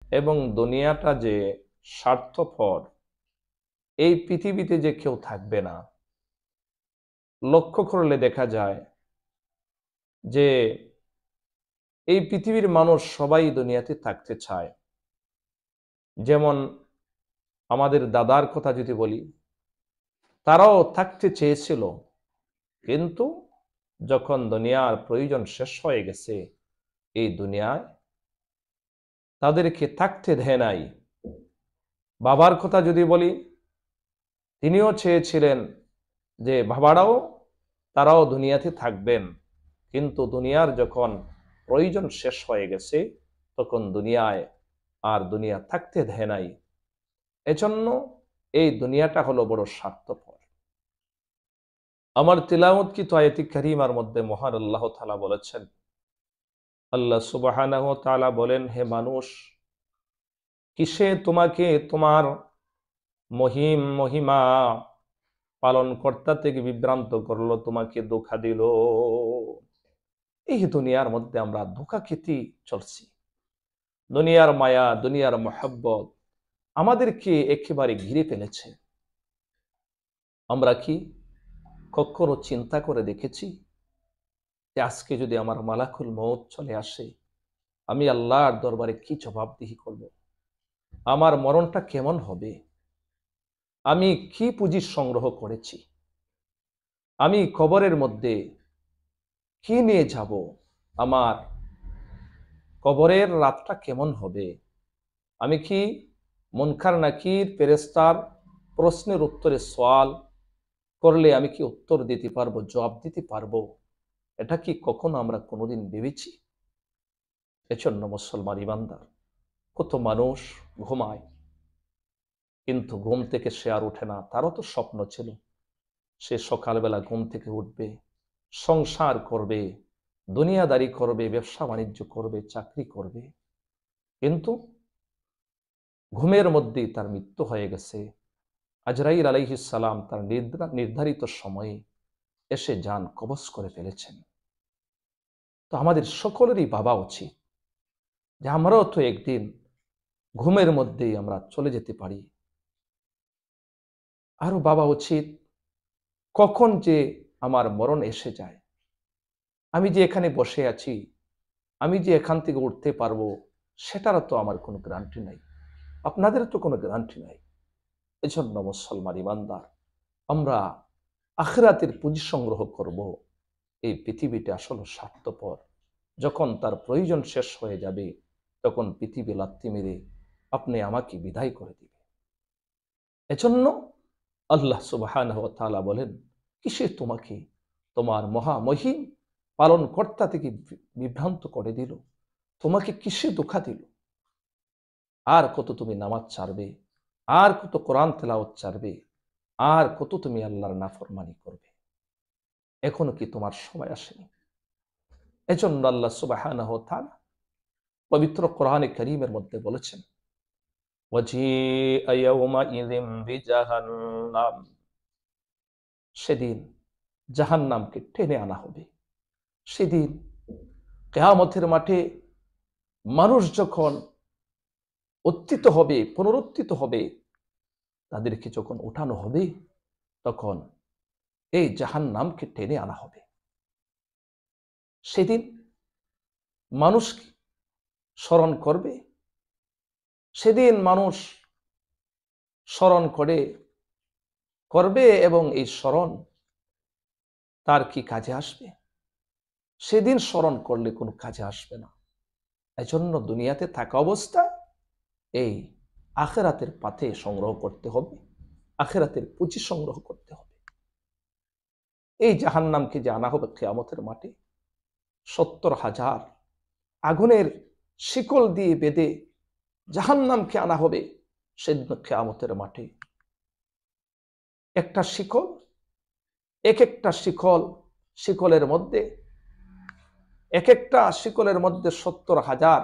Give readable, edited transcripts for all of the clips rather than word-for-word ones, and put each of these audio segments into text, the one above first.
এবং দুনিয়াটা যে স্বার্থপর, এই পৃথিবীতে যে কেউ থাকবে না। লক্ষ্য করলে দেখা যায় যে এই পৃথিবীর মানুষ সবাই দুনিয়াতে থাকতে চায়। যেমন আমাদের দাদার কথা যদি বলি, তারাও থাকতে চেয়েছিল, কিন্তু যখন দুনিয়ার প্রয়োজন শেষ হয়ে গেছে, এই দুনিয়ায় তাদেরকে থাকতে দেয় নাই। বাবার কথা যদি বলি, তিনিও চেয়েছিলেন যে বাবারাও, তারাও দুনিয়াতে থাকবেন, কিন্তু দুনিয়ার যখন প্রয়োজন শেষ হয়ে গেছে, তখন দুনিয়ায় আর দুনিয়া থাকতে দেয় নাই। এজন্য এই দুনিয়াটা হলো বড় স্বার্থপর। আমার তিলাওয়াতকৃত আয়াতে কারিমার মধ্যে মহান আল্লাহ তাআলা বলেছেন, আল্লাহ সুবহানাহু ওয়া তাআলা বলেন, হে মানুষ, কিসে তোমাকে তোমার মহিমা পালন কর্তা থেকে বিভ্রান্ত করলো, তোমাকে ধোঁকা দিল। এই দুনিয়ার মধ্যে আমরা ধোঁকা খেতেই চলছি। দুনিয়ার মায়া, দুনিয়ার মহব্বত আমাদেরকে একেবারে ঘিরে ফেলেছে। আমরা কি কখনো চিন্তা করে দেখেছি যে আজকে যদি আমার মালাকুল মউত চলে আসে, আমি আল্লাহর দরবারে কি জবাবদিহি করব? আমার মরণটা কেমন হবে? আমি কি পুঁজি সংগ্রহ করেছি? আমি কবরের মধ্যে কি নিয়ে যাব? আমার কবরের রাতটা কেমন হবে? আমি কি মুনকার নাকির ফেরেশতার প্রশ্নের উত্তরে সওয়াল করলে আমি কি উত্তর দিতে পারবো, জবাব দিতে পারবো? এটা কি কখনো আমরা কোনোদিন ভেবেছি? এজন্য মুসলমান ইমানদার, কত মানুষ ঘুমায়, কিন্তু ঘুম থেকে সে আর উঠে না। তারও তো স্বপ্ন ছিল সে সকালবেলা ঘুম থেকে উঠবে, সংসার করবে, দুনিয়াদারি করবে, ব্যবসা বাণিজ্য করবে, চাকরি করবে, কিন্তু ঘুমের মধ্যেই তার মৃত্যু হয়ে গেছে। আজরাইল আলাইহিস সালাম তার নির্ধারিত সময়ে এসে জান কবজ করে ফেলেছেন। তো আমাদের সকলেরই ভাবা উচিত যে আমরাও তো একদিন ঘুমের মধ্যেই আমরা চলে যেতে পারি। আরো ভাবা উচিত কখন যে আমার মরণ এসে যায়। আমি যে এখানে বসে আছি, আমি যে এখান থেকে উঠতে পারবো, সেটারও তো আমার কোনো গ্যারান্টি নাই, আপনাদেরও তো কোনো গ্যারান্টি নাই। এজন্য মুসলমান ইমানদার, আমরা আখিরাতের পুঁজি সংগ্রহ করব। এই পৃথিবীটা আসলে স্বার্থপর। যখন তার প্রয়োজন শেষ হয়ে যাবে, তখন পৃথিবী লাথি মেরে আপনি আমাকে বিদায় করে দিবে। এজন্য আল্লাহ সুবহানাহু ওয়া তাআলা বলেন, কিসে তোমাকে তোমার মহামহিম পালন কর্তা থেকে বিভ্রান্ত করে দিল? তোমাকে কিসে ধোঁকা দিল? আর কত তুমি নামাজ ছাড়বে, আর কত কোরআন তেলাওয়াত ছাড়বে, আর কত তুমি আল্লাহর নাফরমানি করবে? এখনো কি তোমার সময় আসেনি? এজন্য আল্লাহ সুবহানাহু ওয়া তাআলা পবিত্র কোরআনে কারীমের মধ্যে বলেছেন, ওয়াজিআ ইয়াওমাইযিম বিজাহান্নাম, সেদিন জাহান্নামকে টেনে আনা হবে। সেদিন কিয়ামতের মাঠে মানুষ যখন উত্থিত হবে, পুনরুত্থিত হবে, তাদেরকে যখন উঠানো হবে, তখন এই জাহান্নামকে টেনে আনা হবে। সেদিন মানুষ স্মরণ করবে, সেদিন মানুষ স্মরণ করবে এবং এই স্মরণ তার কি কাজে আসবে? সেদিন স্মরণ করলে কোনো কাজে আসবে না। এজন্য দুনিয়াতে থাকা অবস্থায় এই আখিরাতের পাথে সংগ্রহ করতে হবে, আখিরাতের পুঁজি সংগ্রহ করতে হবে। এই জাহান্নামকে যে আনা হবে কিয়ামতের মাঠে, ৭০,০০০ আগুনের শিকল দিয়ে বেঁধে জাহান্নামকে আনা হবে সেদিন কিয়ামতের মাঠে। একটা শিকল, এক একটা শিকলের মধ্যে, এক একটা শিকলের মধ্যে ৭০,০০০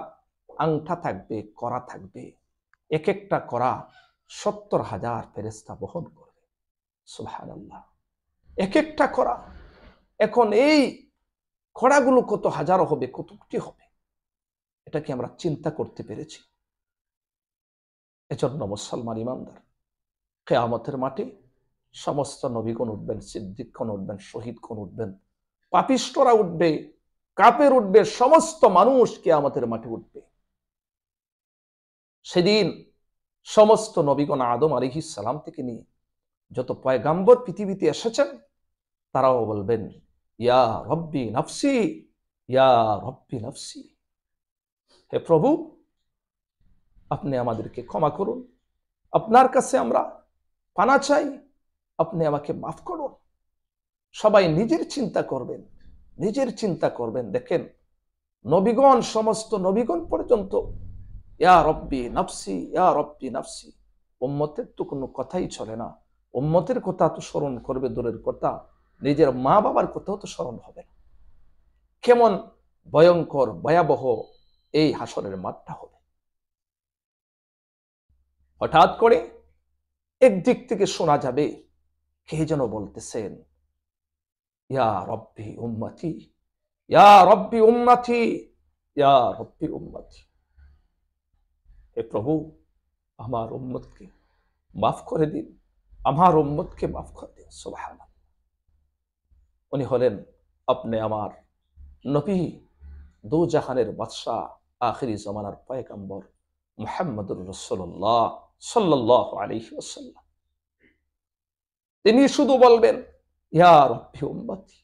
আংটা থাকবে, কড়া থাকবে। এক একটা কড়া ৭০,০০০ ফেরেশতা বহন করবে। সুবহানাল্লাহ, এক একটা কড়া। এখন এই কড়াগুলো কত হাজারো হবে, কত কোটি হবে, এটা কি আমরা চিন্তা করতে পেরেছি? এজন্য মুসলমান ইমানদার, কিয়ামতের মাঠে সমস্ত নবীগণ উঠবেন, সিদ্দিকগণ উঠবেন, শহীদগণ উঠবেন, পাপিষ্ঠরা উঠবে, কাফের উঠবে, সমস্ত মানুষ কিয়ামতের মাঠে উঠবে। সেদিন সমস্ত নবীগণ আদম আলাইহিস সালাম থেকে নিয়ে যত পয়গাম্বর পৃথিবীতে এসেছেন তারাও বলবেন, ইয়া রব্বি নফসি, ইয়া রব্বি নফসি, হে প্রভু আপনি আমাদেরকে ক্ষমা করুন, আপনার কাছে আমরা পানা চাই, আপনি আমাকে মাফ করুন। সবাই নিজের চিন্তা করবেন, নিজের চিন্তা করবেন। দেখেন নবীগণ, সমস্ত নবীগণ পর্যন্ত ইয়া রব্বি নফসি, ইয়া রব্বি নফসি। উম্মতের তো কোনো কথাই চলে না। উম্মতের কথা তো স্মরণ করবে দূরের কথা, নিজের মা বাবার কথাও তো স্মরণ হবে না। কেমন ভয়ঙ্কর ভয়াবহ এই হাসরের মাঠটা হবে। হঠাৎ করে একদিক থেকে শোনা যাবে কে যেন বলতেছেন, ইয়া রব্বি উম্মতি, ইয়া রব্বি উম্মতি, ইয়া রব্বি উম্মতি। হে প্রভু আমার উম্মতকে মাফ করে দিন, আমার উম্মতকে মাফ করে দিন। সুবহানাল্লাহ। উনি হলেন আপনি আমার নবী, দু জাহানের বাদশাহ, আখিরি জামানার পয়গম্বর মুহাম্মদুর রাসূলুল্লাহ সাল্লাল্লাহু আলাইহি ওয়াসাল্লাম। তিনি শুধু বলবেন, ইয়া রব্বি উম্মতি,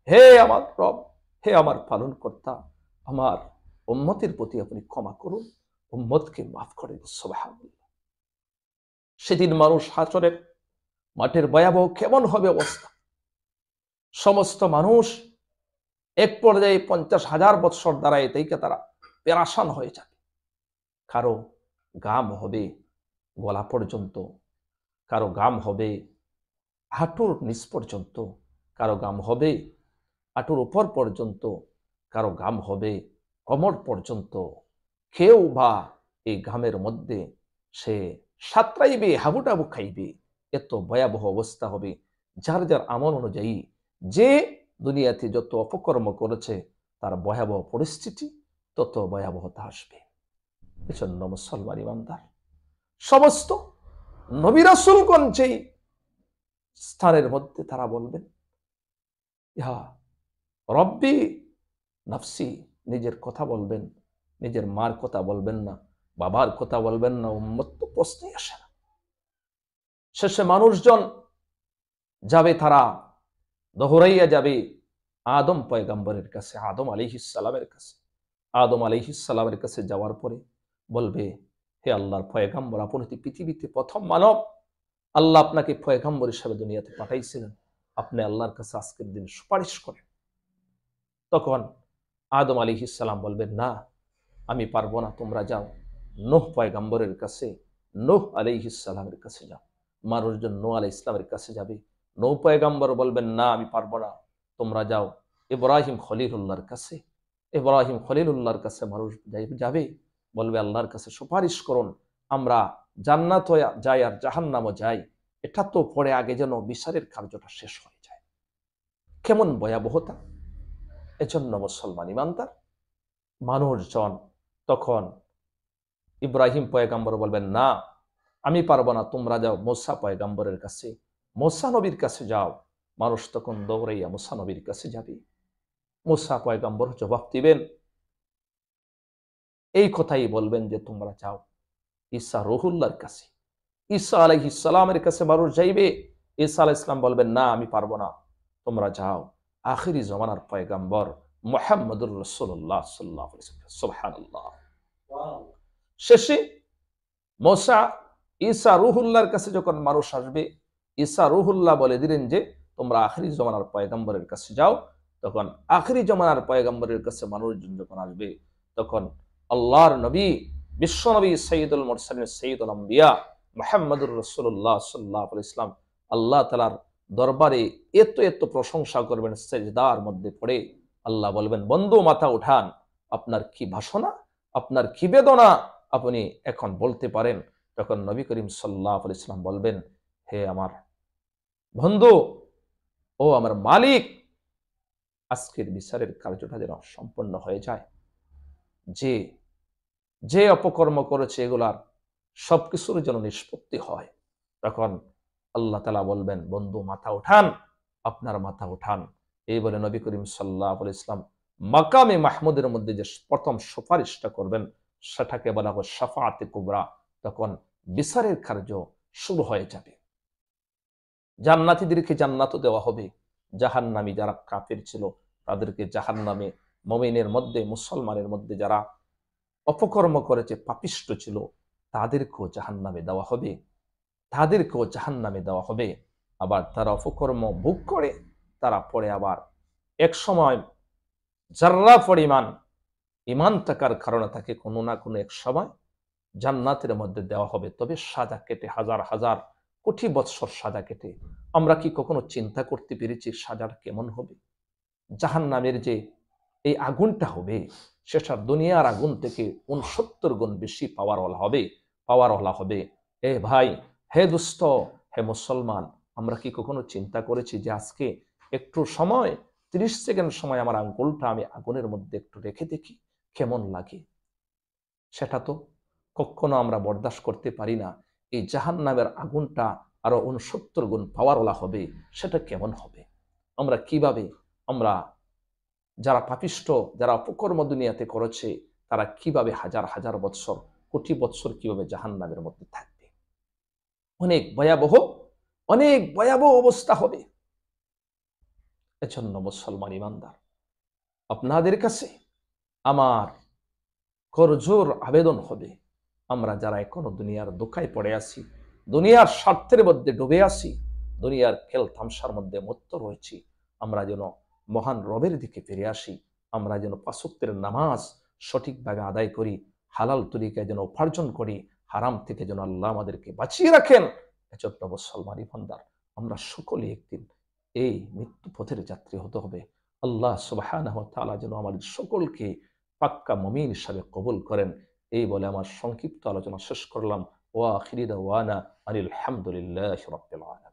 হে আমার রব, হে আমার পালনকর্তা, আমার উম্মতের প্রতি আপনি ক্ষমা করুন, উম্মতকে মাফ করে দিন। সুবহানাল্লাহ। সেদিন মানুষ হাসরের মাঠের ভয়াবহ কেমন হবে অবস্থা। সমস্ত মানুষ এক পর্যায়ে 50,000 বৎসর দ্বারায় থেকে তারা পেরাশান হয়ে যাবে। কারো গাম হবে গলা পর্যন্ত, কারো গাম হবে হাঁটুর নিচ পর্যন্ত, কারো গাম হবে হাঁটুর উপর পর্যন্ত, কারো গাম হবে কোমর পর্যন্ত। কেউ বা এই ঘামের মধ্যে সে সাঁতরাইবে, হাবুডাবু খাইবে। এত ভয়াবহ অবস্থা হবে। যার যার আমল অনুযায়ী যে দুনিয়াতে যত অপকর্ম করেছে তার ভয়াবহ পরিস্থিতি তত ভয়াবহতা আসবে। এজন্য মুসলমান ইমানদার, সমস্ত নবী রাসূলগণ যেই স্থানের মধ্যে তারা বলবেন, ইহা রব্বি নফসি, নিজের কথা বলবেন, নিজের মার কথা বলবেন না, বাবার কথা বলবেন না, উম্মত তো প্রশ্নই আসে না। শেষে মানুষজন যাবে, তারা দৌড়াইয়া যাবে আদম পয়গম্বরের কাছে, আদম আলাইহিস সালামের কাছে। আদম আলাইহিস সালামের কাছে যাওয়ার পরে বলবে, হে আল্লাহর পয়গম্বর, আপনি পৃথিবীতে প্রথম মানব, আল্লাহ আপনাকে পয়গম্বর হিসেবে দুনিয়াতে পাঠাইছিলেন, আপনি আল্লাহর কাছে আজকের দিন সুপারিশ করেন। তখন আদম আলাইহিস সালাম বলবেন, না আমি পারবো না, তোমরা যাও নূহ পয়গম্বরের কাছে, নূহ আলাইহিস সালামের কাছে যাও। মানুষজন নূহ আলাইহিস সালামের কাছে যাবে। নূহ পয়গম্বর বলবেন, না আমি পারবো না, তোমরা যাও ইব্রাহিম খলিলুল্লাহর কাছে। ইব্রাহিম খলিলুল্লাহর কাছে মানুষ যাবে, বলবে আল্লাহর কাছে সুপারিশ করুন, আমরা জান্নাত যাই আর জাহান্নামও যাই, এটা তো পরে আগে যেন বিচারের কার্যটা শেষ হয়ে যায়। কেমন ভয়াবহতা। এজন্য মুসলমান ইমানদার, মানুষজন তখন ইব্রাহিম পয়গম্বর বলবেন, না আমি পারবো না, তোমরা যাও মুসা পয়গম্বরের কাছে, মুসা নবীর কাছে যাও। মানুষ তখন দৌড়াইয়া মুসা নবীর কাছে যাবে। মুসা পয়গম্বর জবাব দিবেন, এই কথাই বলবেন যে তোমরা যাও ঈসা রুহুল্লাহর কাছে। ঈসা আলাইহিস সালামের কাছে মানুষ যাইবে। ঈসা আলাইহিস সালাম বলবেন, না আমি পারবো না, তোমরা যাও আখিরি জমানার পয়গম্বর মুহাম্মদুর রাসূলুল্লাহ সাল্লাল্লাহু আলাইহি ওয়াসাল্লাম। সুবহানাল্লাহ। শেষে মুসা ঈসা রুহুল্লাহর কাছে যখন মানুষ আসবে, ঈসা রুহুল্লাহ বলে দিলেন যে তোমরা আখিরি জমানার পয়গম্বরের কাছে যাও। তখন আখিরি জমানার পয়গম্বরের কাছে মানুষজন যখন আসবে, তখন আল্লাহর নবী, বিশ্ব নবী, সৈয়দুল মুরসালিন, সৈয়দুল আম্বিয়া মুহাম্মদুর রাসূলুল্লাহ সাল্লাল্লাহু আলাইহি ওয়াসাল্লাম আল্লাহ তাআলার দরবারে এত এত প্রশংসা করবেন, সিজদার মধ্যে পড়ে আল্লাহ বলবেন, বন্ধু মাথা উঠান, আপনার কি বাসনা, আপনার কি বেদনা আপনি এখন বলতে পারেন। তখন নবী করিম সাল্লাল্লাহু আলাইহি ওয়াসাল্লাম বলবেন, হে আমার বন্ধু, ও আমার মালিক, আজকের বিচারের কার্যটা যেন সম্পন্ন হয়ে যায়। যে যে অপকর্ম করেছে এগুলার সবকিছুর যেন নিষ্পত্তি হয়, তখন আল্লাহ তাআলা বলবেন, বন্ধু মাথা উঠান, আপনার মাথা উঠান। এই বলে নবী করিম সাল্লাল্লাহু আলাইহি ওয়াসাল্লাম মাকামে মাহমুদের মধ্যে যে প্রথম সুপারিশটা করবেন সেটাকে বলা হয় শাফাআতে কুবরা। তখন বিচারের কার্য শুরু হয়ে যাবে। জান্নাতীদেরকে জান্নাতও দেওয়া হবে, জাহান্নামী যারা কাফির ছিল তাদেরকে জাহান্নামে, মুমিনের মধ্যে মুসলমানের মধ্যে যারা অপকর্ম করেছে, পাপিষ্ঠ ছিল, তাদেরকেও জাহান্নামে দেওয়া হবে, তাদেরকেও জাহান্নামে দেওয়া হবে। আবার তারা অপকর্ম ভোগ করে, তারা পরে আবার এক সময় যার্রা পরিমাণ ইমান থাকার কারণে তাকে কোনো না কোনো এক সময় জান্নাতের মধ্যে দেওয়া হবে। তবে সাজা কেটে, হাজার হাজার কোটি বৎসর সাজা কেটে। আমরা কি কখনো চিন্তা করতে পেরেছি সাজার কেমন হবে? জাহান্নামের যে এই আগুনটা হবে, সেটা দুনিয়ার আগুন থেকে ৬৯ গুণ বেশি পাওয়ারওয়ালা হবে। এ ভাই, হে দুস্থ, হে মুসলমান, আমরা কি কখনো চিন্তা করেছি যে আজকে একটু সময়, ৩০ সেকেন্ড সময় আমার আঙ্গুলটা আমি আগুনের মধ্যে একটু রেখে দেখি কেমন লাগে? সেটা তো কখনো আমরা বরদাস্ত করতে পারি না। এই জাহান্নামের আগুনটা আরো ৬৯ গুণ পাওয়ারওয়ালা হবে, সেটা কেমন হবে? আমরা কিভাবে, আমরা যারা পাপিষ্ঠ, যারা অপকর্ম দুনিয়াতে করেছে, তারা কিভাবে হাজার হাজার বৎসর, কোটি বৎসর কিভাবে জাহান্নামের মধ্যে থাকবে? অনেক ভয়াবহ, অনেক ভয়াবহ অবস্থা হবে। এজন্য মুসলমান ইমানদার, আপনাদের কাছে আমার করজোর আবেদন হবে, আমরা যারা এখনো দুনিয়ার ধোঁকায় পড়ে আছি, দুনিয়ার স্বার্থের মধ্যে ডুবে আছি, দুনিয়ার খেল তামসার মধ্যে মত্ত রয়েছি, আমরা যেন মহান রবের দিকে ফিরে আসি। আমরা যেন ৫ ওয়াক্তের নামাজ সঠিকভাবে আদায় করি, হালাল তরিকায় যেন উপার্জন করি, হারাম থেকে যেন আল্লাহ আমাদেরকে বাঁচিয়ে রাখেন। এজন্য মুসলমান ইমানদার, আমরা সকলে একদিন এই মৃত্যু পথের যাত্রী হতে হবে। আল্লাহ সুবহানাহু ওয়া তাআলা যেন আমাদের সকলকে পাক্কা মুমিন হিসাবে কবুল করেন। এই বলে আমার সংক্ষিপ্ত আলোচনা শেষ করলাম। ওয়া আখিরি দাওয়ানা আনিল হামদুলিল্লাহি রাব্বিল আলামিন।